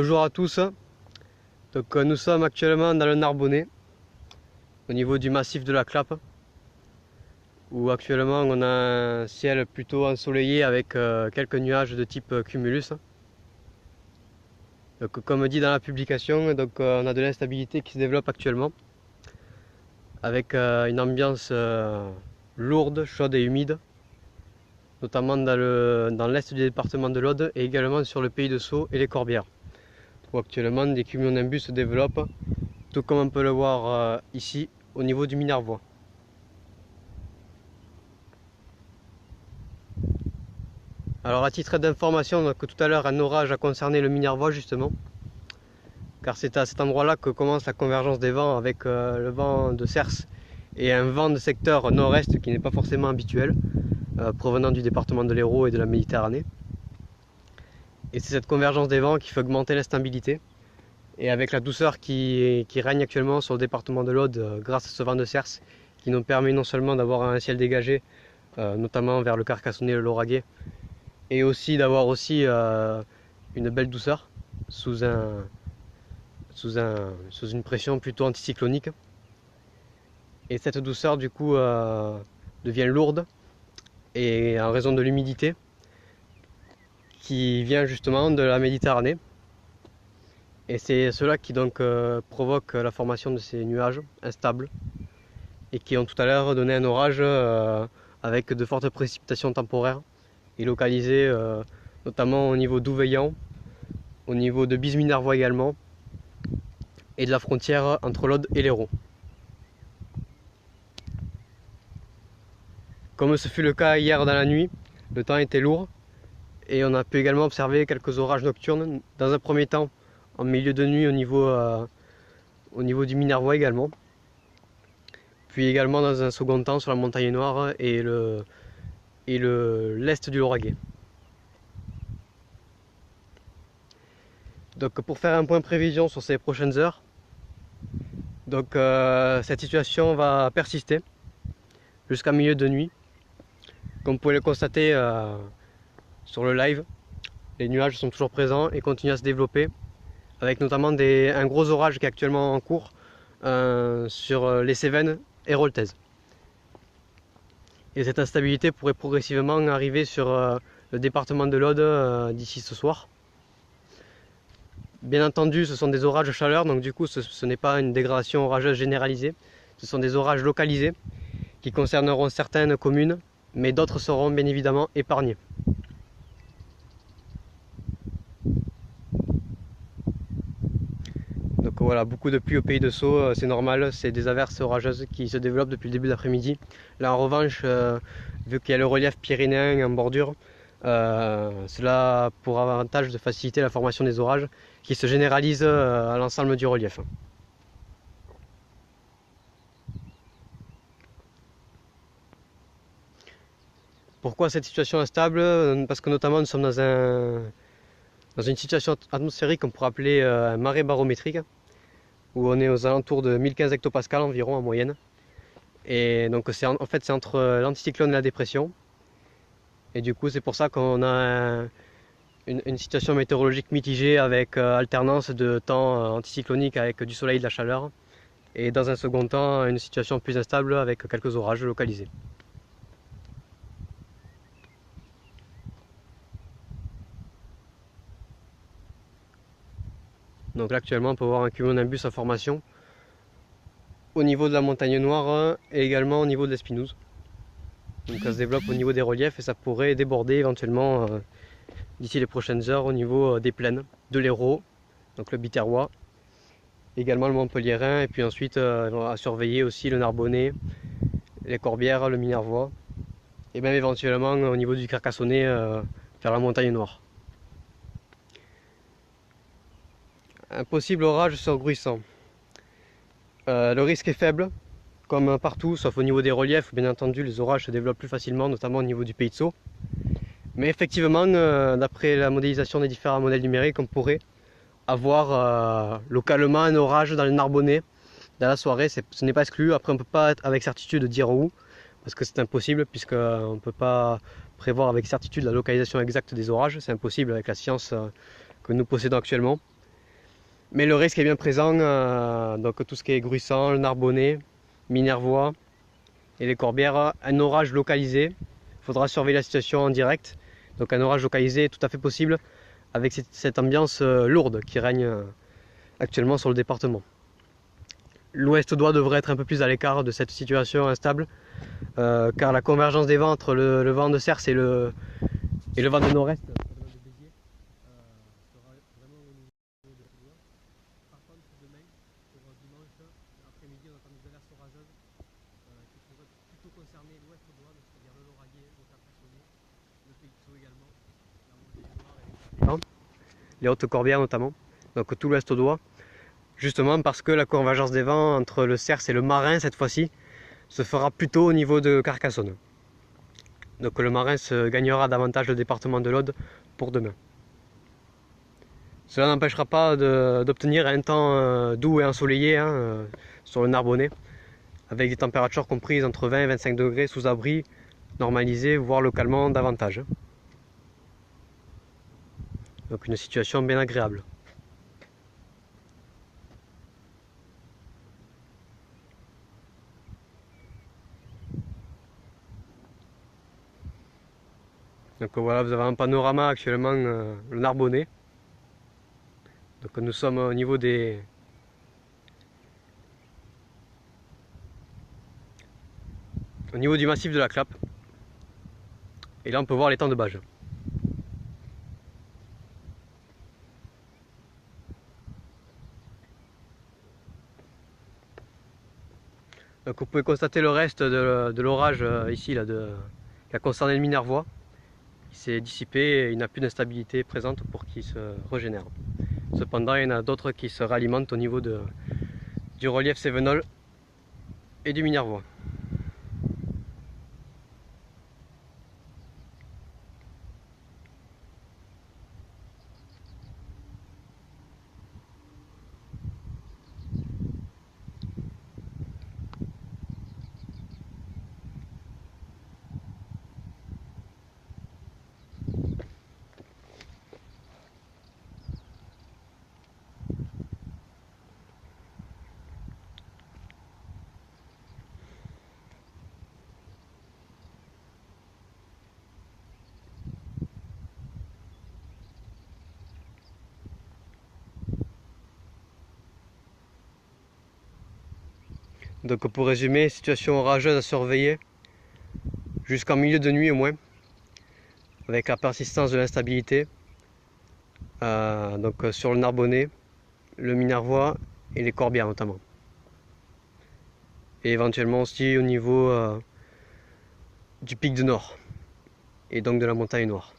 Bonjour à tous. Donc nous sommes actuellement dans le Narbonnais, au niveau du massif de la Clappe, où actuellement on a un ciel plutôt ensoleillé avec quelques nuages de type cumulus. Donc comme dit dans la publication, on a de l'instabilité qui se développe actuellement, avec une ambiance lourde, chaude et humide, notamment dans l'est du département de l'Aude et également sur le pays de Sceaux et les Corbières, où actuellement des cumulonimbus se développent, tout comme on peut le voir ici au niveau du Minervois. Alors à titre d'information, tout à l'heure un orage a concerné le Minervois justement, car c'est à cet endroit là que commence la convergence des vents avec le vent de Cers et un vent de secteur nord-est qui n'est pas forcément habituel, provenant du département de l'Hérault et de la Méditerranée. Et c'est cette convergence des vents qui fait augmenter l'instabilité. Et avec la douceur qui règne actuellement sur le département de l'Aude grâce à ce vent de Cers, qui nous permet non seulement d'avoir un ciel dégagé, notamment vers le Carcassonnet et le Lauragais, et aussi d'avoir aussi une belle douceur sous une pression plutôt anticyclonique. Et cette douceur du coup devient lourde, et en raison de l'humidité qui vient justement de la Méditerranée. Et c'est cela qui donc provoque la formation de ces nuages instables et qui ont tout à l'heure donné un orage avec de fortes précipitations temporaires et localisées notamment au niveau d'Ouveillan, au niveau de Bise-Minervois également, et de la frontière entre l'Aude et l'Hérault. Comme ce fut le cas hier dans la nuit, le temps était lourd et on a pu également observer quelques orages nocturnes, dans un premier temps en milieu de nuit au niveau du Minervois également, puis également dans un second temps sur la Montagne Noire et l'est du Lauragais. Donc pour faire un point prévision sur ces prochaines heures, cette situation va persister jusqu'à milieu de nuit. Comme vous pouvez le constater sur le live, les nuages sont toujours présents et continuent à se développer, avec notamment un gros orage qui est actuellement en cours sur les Cévennes et Roltaise. Et cette instabilité pourrait progressivement arriver sur le département de l'Aude d'ici ce soir. Bien entendu, ce sont des orages de chaleur, donc du coup ce n'est pas une dégradation orageuse généralisée, ce sont des orages localisés qui concerneront certaines communes, mais d'autres seront bien évidemment épargnés. Donc voilà, beaucoup de pluie au pays de Sceaux, c'est normal, c'est des averses orageuses qui se développent depuis le début d'après-midi. Là en revanche, vu qu'il y a le relief pyrénéen en bordure, cela a pour avantage de faciliter la formation des orages qui se généralisent à l'ensemble du relief. Pourquoi cette situation instable? Parce que notamment nous sommes dans une situation atmosphérique qu'on pourrait appeler un marais barométrique, où on est aux alentours de 1015 hectopascales environ en moyenne. Et donc c'est entre l'anticyclone et la dépression. Et du coup c'est pour ça qu'on a une situation météorologique mitigée avec alternance de temps anticyclonique avec du soleil et de la chaleur. Et dans un second temps une situation plus instable avec quelques orages localisés. Donc là actuellement on peut voir un cumulonimbus en formation au niveau de la Montagne Noire et également au niveau de l'Espinouse. Donc ça se développe au niveau des reliefs et ça pourrait déborder éventuellement d'ici les prochaines heures au niveau des plaines de l'Hérault, donc le Biterrois, également le Montpelliérain, et puis ensuite à surveiller aussi le Narbonnais, les Corbières, le Minervois, et même éventuellement au niveau du Carcassonnet vers la Montagne Noire. Un possible orage sur Gruissan. Le risque est faible, comme partout, sauf au niveau des reliefs. Bien entendu, les orages se développent plus facilement, notamment au niveau du pays de Sceaux. Mais effectivement, d'après la modélisation des différents modèles numériques, on pourrait avoir localement un orage dans le Narbonnais dans la soirée. Ce n'est pas exclu. Après, on ne peut pas avec certitude dire où, parce que c'est impossible, puisqu'on ne peut pas prévoir avec certitude la localisation exacte des orages. C'est impossible avec la science que nous possédons actuellement. Mais le risque est bien présent, donc tout ce qui est Gruissan, le Narbonnais, Minervois et les Corbières, un orage localisé. Il faudra surveiller la situation en direct. Donc un orage localisé est tout à fait possible avec cette ambiance lourde qui règne actuellement sur le département. L'ouest doit devrait être un peu plus à l'écart de cette situation instable, car la convergence des vents entre le vent de Cers et le vent de nord-est sera vraiment au niveau de l'ouest. Par contre, demain, pour dimanche après-midi, on attend des averses orageuses qui pourraient plutôt concerner l'ouest d'Oie, c'est-à-dire le Lauragais, le Cap-Façonnier, le Pays de Sceaux également, la montée du Loir et les Hautes-Corbières notamment, donc tout l'ouest d'Oie. Justement parce que la convergence des vents entre le Cers et le Marin cette fois-ci se fera plutôt au niveau de Carcassonne. Donc le Marin se gagnera davantage le département de l'Aude pour demain. Cela n'empêchera pas d'obtenir un temps doux et ensoleillé sur le Narbonnais, avec des températures comprises entre 20 et 25 degrés sous abri, normalisées, voire localement davantage. Donc une situation bien agréable. Donc voilà, vous avez un panorama actuellement, le Narbonnais. Donc nous sommes au niveau du massif de la Clappe. Et là on peut voir l'étang de Bages. Donc vous pouvez constater le reste de l'orage ici là, qui a concerné le Minervois. Il s'est dissipé et il n'a plus d'instabilité présente pour qu'il se régénère. Cependant, il y en a d'autres qui se réalimentent au niveau du relief cévenol et du Minervois. Donc pour résumer, situation orageuse à surveiller jusqu'en milieu de nuit au moins, avec la persistance de l'instabilité sur le Narbonnais, le Minervois et les Corbières notamment. Et éventuellement aussi au niveau du pic du Nord et donc de la montagne Noire.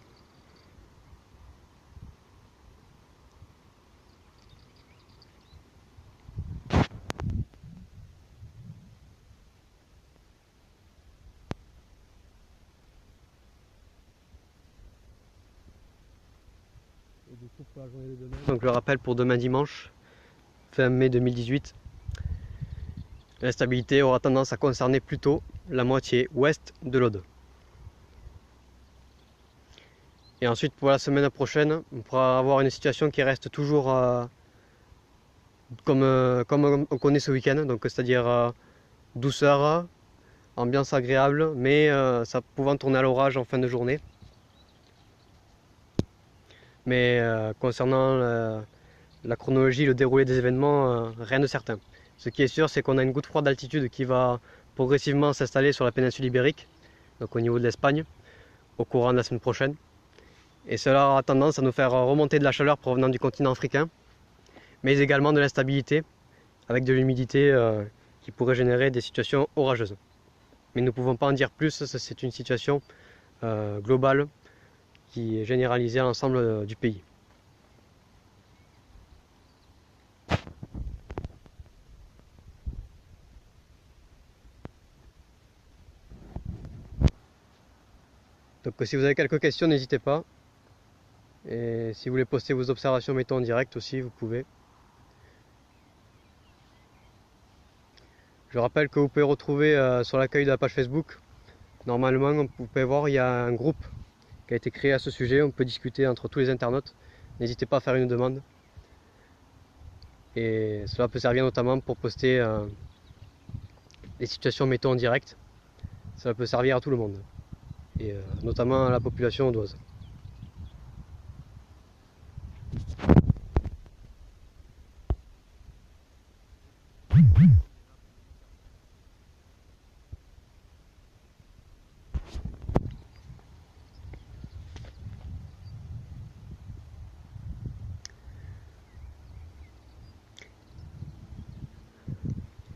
Et du coup pour la journée de demain, donc je le rappelle pour demain dimanche, fin mai 2018, l'instabilité aura tendance à concerner plutôt la moitié ouest de l'Aude. Et ensuite pour la semaine prochaine, on pourra avoir une situation qui reste toujours comme on connaît ce week-end, donc c'est-à-dire douceur, ambiance agréable, mais ça pouvant tourner à l'orage en fin de journée. Mais concernant la chronologie, le déroulé des événements, rien de certain. Ce qui est sûr, c'est qu'on a une goutte froide d'altitude qui va progressivement s'installer sur la péninsule ibérique, donc au niveau de l'Espagne, au courant de la semaine prochaine. Et cela aura tendance à nous faire remonter de la chaleur provenant du continent africain, mais également de l'instabilité, avec de l'humidité qui pourrait générer des situations orageuses. Mais nous ne pouvons pas en dire plus, c'est une situation globale qui est généralisée à l'ensemble du pays. Donc si vous avez quelques questions, n'hésitez pas. Et si vous voulez poster vos observations, mettons en direct aussi, vous pouvez. Je rappelle que vous pouvez retrouver sur l'accueil de la page Facebook, normalement, vous pouvez voir, il y a un groupe qui a été créé à ce sujet. On peut discuter entre tous les internautes. N'hésitez pas à faire une demande. Et cela peut servir notamment pour poster les situations météo en direct. Ça peut servir à tout le monde, et notamment à la population audoise.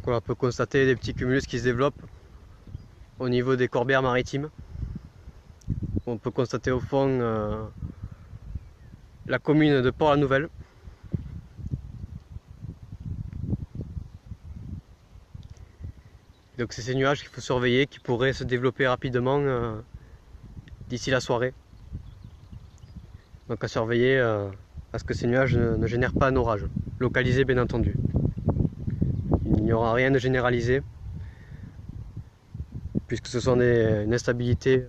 On peut constater des petits cumulus qui se développent au niveau des corbières maritimes. On peut constater au fond la commune de Port-la-Nouvelle. Donc c'est ces nuages qu'il faut surveiller, qui pourraient se développer rapidement d'ici la soirée. Donc à surveiller à ce que ces nuages ne génèrent pas un orage, localisé bien entendu. Il n'y aura rien de généralisé, puisque ce sont une instabilité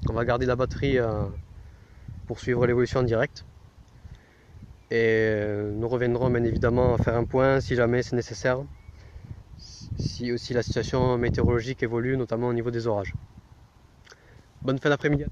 On va garder la batterie pour suivre l'évolution en direct. Et nous reviendrons bien évidemment à faire un point si jamais c'est nécessaire, si aussi la situation météorologique évolue, notamment au niveau des orages. Bonne fin d'après-midi.